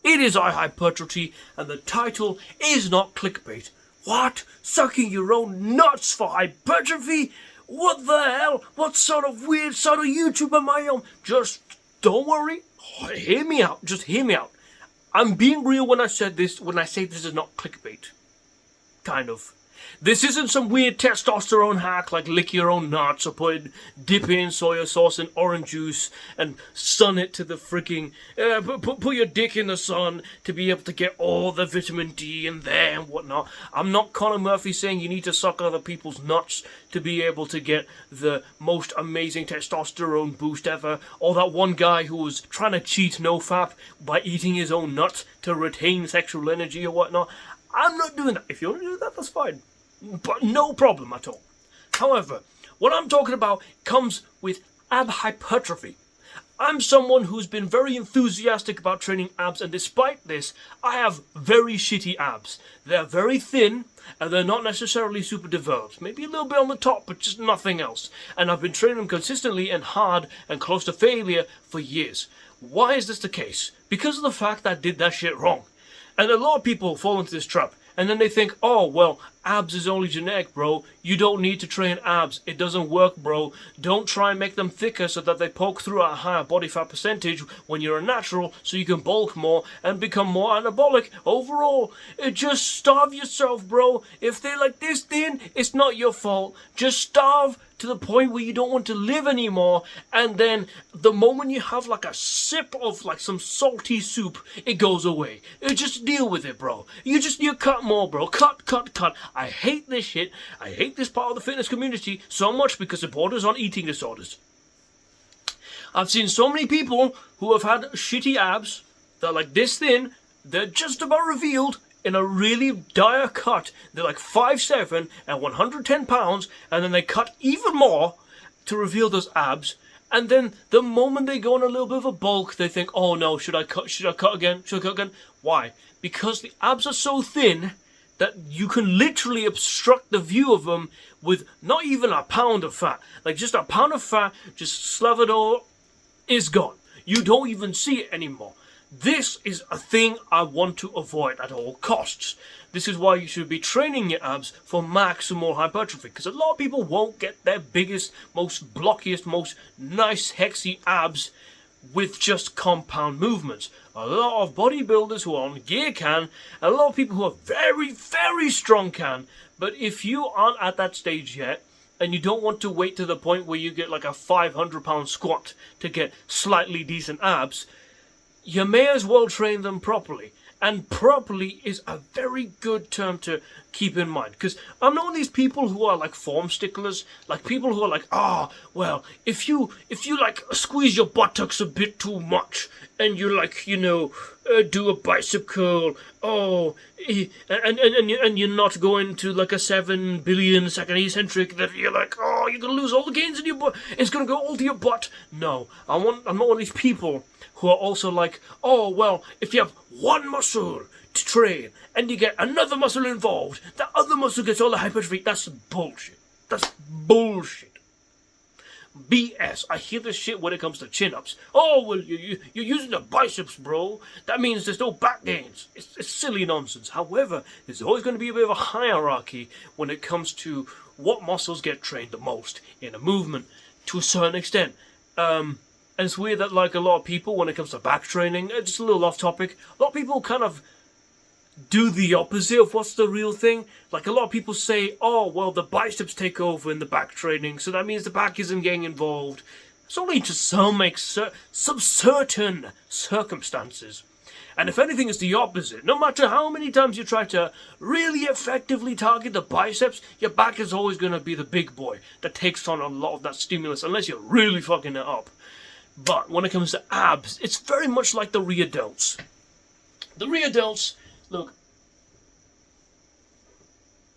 It is hypertrophy, and the title is not clickbait. What? Sucking your own nuts for hypertrophy? What the hell? What sort of weird sort of YouTube am I on? Just don't worry. Hear me out. Just hear me out. I'm being real when I say this is not clickbait. Kind of. This isn't some weird testosterone hack like lick your own nuts or dip in soy sauce and orange juice and sun it to the freaking put your dick in the sun to be able to get all the vitamin D in there and whatnot. I'm not Conor Murphy saying you need to suck other people's nuts to be able to get the most amazing testosterone boost ever, or that one guy who was trying to cheat nofap by eating his own nuts to retain sexual energy or whatnot. I'm not doing that. If you want to do that, that's fine. But no problem at all. However, what I'm talking about comes with ab hypertrophy. I'm someone who's been very enthusiastic about training abs, and despite this, I have very shitty abs. They're very thin, and they're not necessarily super developed. Maybe a little bit on the top, but just nothing else. And I've been training them consistently and hard and close to failure for years. Why is this the case? Because of the fact that I did that shit wrong. And a lot of people fall into this trap. And then they think, oh, well, abs is only genetic, bro. You don't need to train abs. It doesn't work, bro. Don't try and make them thicker so that they poke through at a higher body fat percentage when you're a natural so you can bulk more and become more anabolic overall. Just starve yourself, bro. If they're like this thin, it's not your fault. Just starve to the point where you don't want to live anymore, and then the moment you have like a sip of like some salty soup, it goes away. You just deal with it, bro. You cut more, bro. Cut. I hate this shit. I hate this part of the fitness community so much because it borders on eating disorders. I've seen so many people who have had shitty abs that are like this thin, they're just about revealed in a really dire cut. They're like 5'7" and 110 pounds, and then they cut even more to reveal those abs. And then the moment they go on a little bit of a bulk, they think, oh no, should I cut again? Why? Because the abs are so thin that you can literally obstruct the view of them with not even a pound of fat. Like just a pound of fat, just slathered all, is gone. You don't even see it anymore. This is a thing I want to avoid at all costs. This is why you should be training your abs for maximal hypertrophy, because a lot of people won't get their biggest, most blockiest, most nice, hexy abs with just compound movements. A lot of bodybuilders who are on gear can, and a lot of people who are very, very strong can, but if you aren't at that stage yet, and you don't want to wait to the point where you get like a 500-pound squat to get slightly decent abs, you may as well train them properly. And properly is a very good term to keep in mind. Because I'm not one of these people who are like form sticklers. Like people who are like, well, if you like squeeze your buttocks a bit too much and you like, do a bicep curl, and you're not going to like a 7 billion second eccentric, that you're like, you're going to lose all the gains in your butt. It's going to go all to your butt. No, I'm not one of these people who are also like, well, if you have one muscle to train and you get another muscle involved, that other muscle gets all the hypertrophy. That's bullshit. That's bullshit. BS. I hear this shit when it comes to chin-ups. Well, you're using the biceps, bro. That means there's no back gains. It's silly nonsense. However, there's always going to be a bit of a hierarchy when it comes to what muscles get trained the most in a movement to a certain extent. And it's weird that like a lot of people, when it comes to back training, just a little off topic, a lot of people kind of do the opposite of what's the real thing. Like a lot of people say, well, the biceps take over in the back training, so that means the back isn't getting involved. It's only to some certain circumstances. And if anything, it's the opposite. No matter how many times you try to really effectively target the biceps, your back is always going to be the big boy that takes on a lot of that stimulus, unless you're really fucking it up. But when it comes to abs, it's very much like the rear delts. The rear delts, look,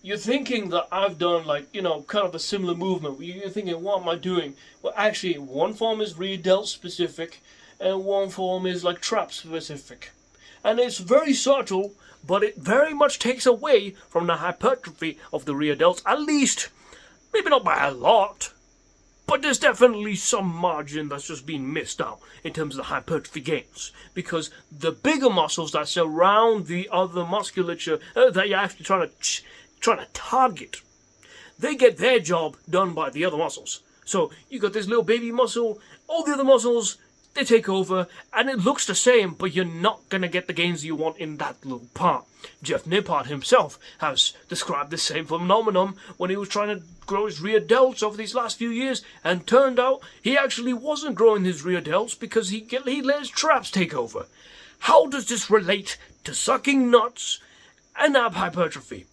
you're thinking that I've done like, kind of a similar movement. You're thinking, what am I doing? Well, actually, one form is rear delt specific, and one form is like trap specific. And it's very subtle, but it very much takes away from the hypertrophy of the rear delts, at least, maybe not by a lot, But there's definitely some margin that's just being missed out in terms of the hypertrophy gains. Because the bigger muscles that surround the other musculature that you're actually trying to target, they get their job done by the other muscles. So you got this little baby muscle, all the other muscles, they take over, and it looks the same, but you're not going to get the gains you want in that little part. Jeff Nippard himself has described the same phenomenon when he was trying to grow his rear delts over these last few years, and turned out he actually wasn't growing his rear delts because he let his traps take over. How does this relate to sucking nuts and ab hypertrophy?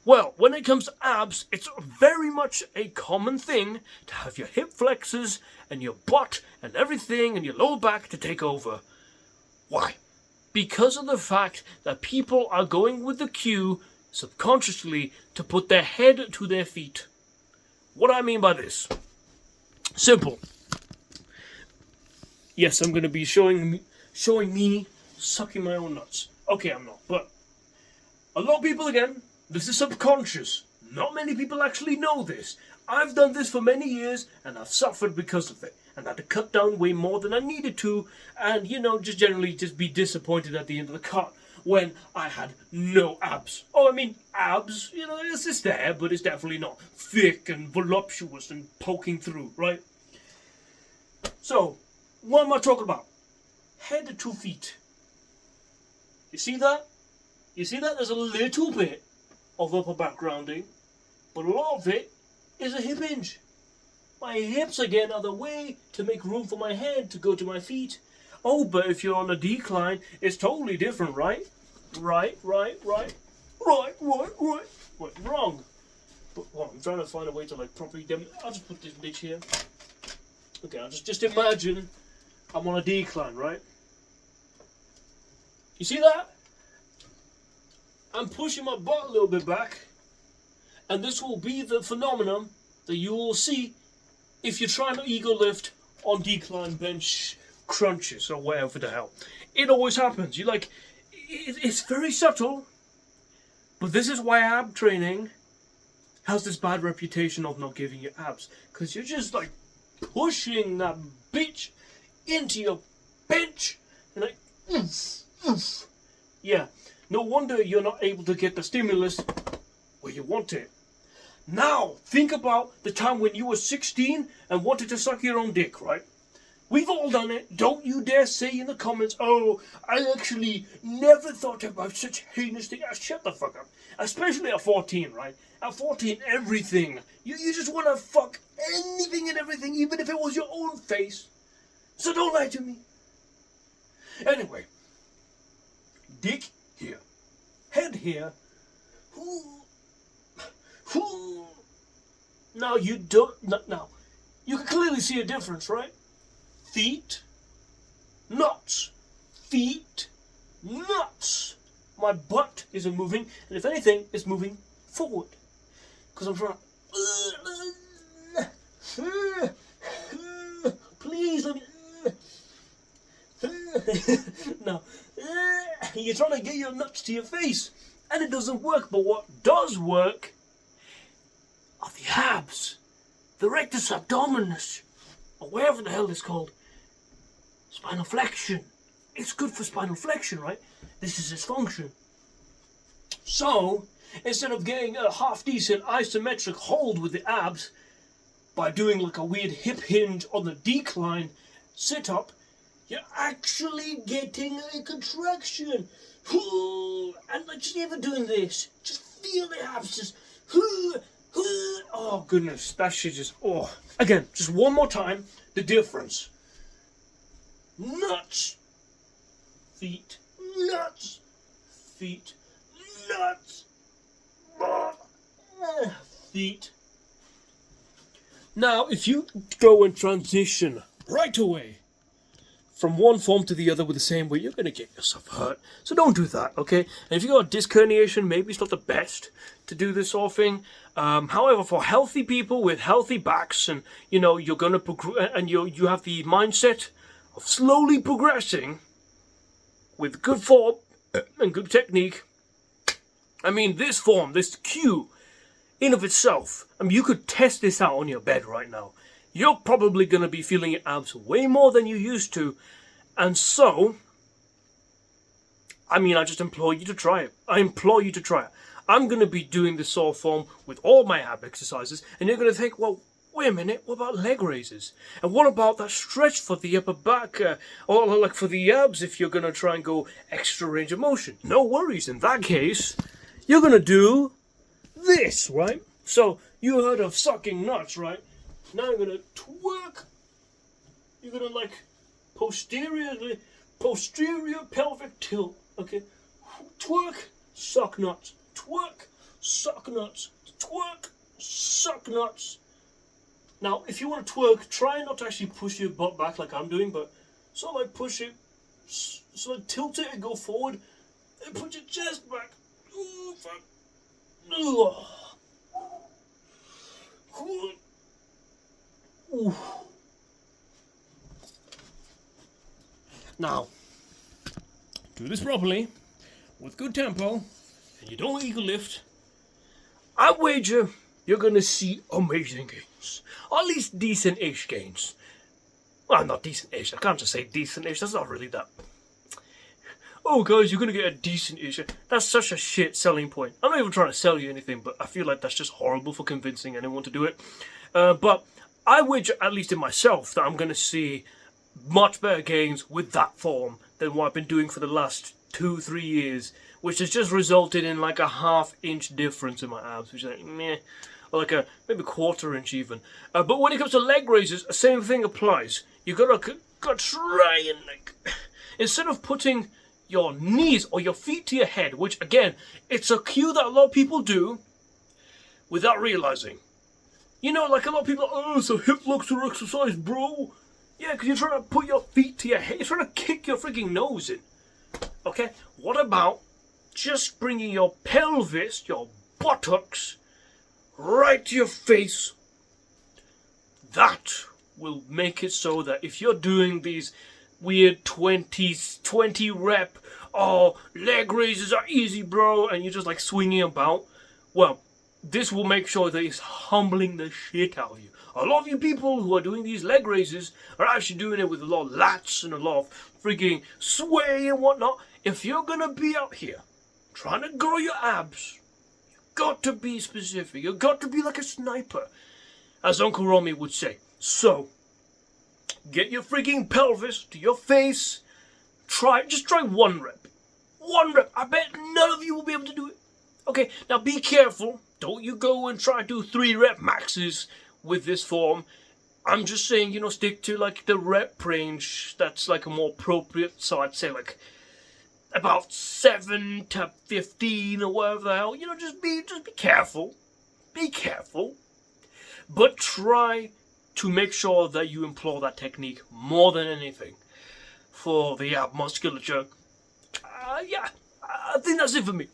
Well, when it comes to abs, it's very much a common thing to have your hip flexors and your butt and everything and your lower back to take over. Why? Because of the fact that people are going with the cue, subconsciously, to put their head to their feet. What do I mean by this? Simple. Yes, I'm going to be showing me sucking my own nuts. Okay, I'm not, but a lot of people, again, this is subconscious. Not many people actually know this. I've done this for many years, and I've suffered because of it. And I had to cut down way more than I needed to, and, just generally just be disappointed at the end of the cut when I had no abs. Oh, I mean, abs, it's just there, but it's definitely not thick and voluptuous and poking through, right? So, what am I talking about? Head to feet. You see that? There's a little bit of upper back grounding, but a lot of it is a hip hinge. My hips again are the way to make room for my head to go to my feet. Oh, but if you're on a decline, it's totally different, right? Right, wrong. But well, I'm trying to find a way to properly I'll just put this bitch here. Okay, I'll just imagine I'm on a decline, right? You see that? I'm pushing my butt a little bit back, and this will be the phenomenon that you will see if you're trying to ego lift on decline bench crunches or whatever the hell. It always happens. It's very subtle, but this is why ab training has this bad reputation of not giving you abs, because you're just pushing that bitch into your bench and oof. Yeah. No wonder you're not able to get the stimulus where you want it. Now, think about the time when you were 16 and wanted to suck your own dick, right? We've all done it. Don't you dare say in the comments, oh, I actually never thought about such heinous thing. Shut the fuck up. Especially at 14, right? At 14, everything. You just want to fuck anything and everything, even if it was your own face. So don't lie to me. Anyway. Dick here. Head here. Now you don't. Now you can clearly see a difference, right? Feet, nuts. Feet, nuts. My butt isn't moving, and if anything, it's moving forward. Because I'm trying to. Please let me. Now, you're trying to get your nuts to your face, and it doesn't work. But what does work are the abs, the rectus abdominis, or whatever the hell it's called. Spinal flexion. It's good for spinal flexion, right? This is its function. So, instead of getting a half-decent isometric hold with the abs by doing a weird hip hinge on the decline sit-up, you're actually getting a contraction. And just even doing this, just feel the abs just. Oh goodness, that shit just. Oh, again, just one more time, the difference. Nuts, feet, nuts, feet, nuts, feet. Now, if you go and transition right away from one form to the other with the same weight, you're going to get yourself hurt. So don't do that, okay? And if you've got a disc herniation, maybe it's not the best to do this sort of thing. However, for healthy people with healthy backs, and you're going to progress, and you have the mindset of slowly progressing with good form and good technique. I mean, this form, this cue, in of itself, you could test this out on your bed right now. you're probably going to be feeling your abs way more than you used to. And so, I mean, I just implore you to try it. I implore you to try it. I'm going to be doing this sort of form with all my ab exercises, and you're going to think, well, wait a minute, what about leg raises? And what about that stretch for the upper back, or like for the abs if you're going to try and go extra range of motion? No worries, in that case, you're going to do this, right? So, you heard of sucking nuts, right? Now you're going to twerk. You're going to like posterior pelvic tilt, okay? Twerk, suck nuts. Twerk, suck nuts. Twerk, suck nuts. Now, if you want to twerk, try not to actually push your butt back like I'm doing, but sort of like push it, sort of tilt it and go forward, and put your chest back. Ooh, fuck. Ooh. Now, do this properly, with good tempo, and you don't eagle lift. I wager you're gonna see amazing gains. Or at least decent-ish gains. Well, not decent-ish. I can't just say decent-ish. That's not really that. Oh, guys, you're gonna get a decent-ish. That's such a shit selling point. I'm not even trying to sell you anything, but I feel like that's just horrible for convincing anyone to do it. But I wager, at least in myself, that I'm gonna see much better gains with that form than what I've been doing for the last 2-3 years, which has just resulted in like a half-inch difference in my abs, which is like meh, or like a maybe quarter-inch even. But when it comes to leg raises, the same thing applies. You gotta try and like, instead of putting your knees or your feet to your head, which again, it's a cue that a lot of people do without realizing. You know, like a lot of people, oh, it's a hip flexor exercise, bro. Yeah, because you're trying to put your feet to your head. You're trying to kick your freaking nose in. Okay? What about just bringing your pelvis, your buttocks, right to your face? That will make it so that if you're doing these weird 20 rep, oh, leg raises are easy, bro, and you're just like swinging about, well, this will make sure that it's humbling the shit out of you. A lot of you people who are doing these leg raises are actually doing it with a lot of lats and a lot of freaking sway and whatnot. If you're gonna be out here trying to grow your abs, you've got to be specific. You've got to be like a sniper, as Uncle Romy would say. So, get your freaking pelvis to your face. Just try 1 rep. 1 rep. I bet none of you will be able to do it. Okay, now be careful. Don't you go and try to do 3 rep maxes with this form. I'm just saying, you know, stick to like the rep range that's like a more appropriate. So I'd say like about 7 to 15 or whatever the hell. You know, just be careful. Be careful. But try to make sure that you employ that technique more than anything for the ab musculature. Yeah, I think that's it for me.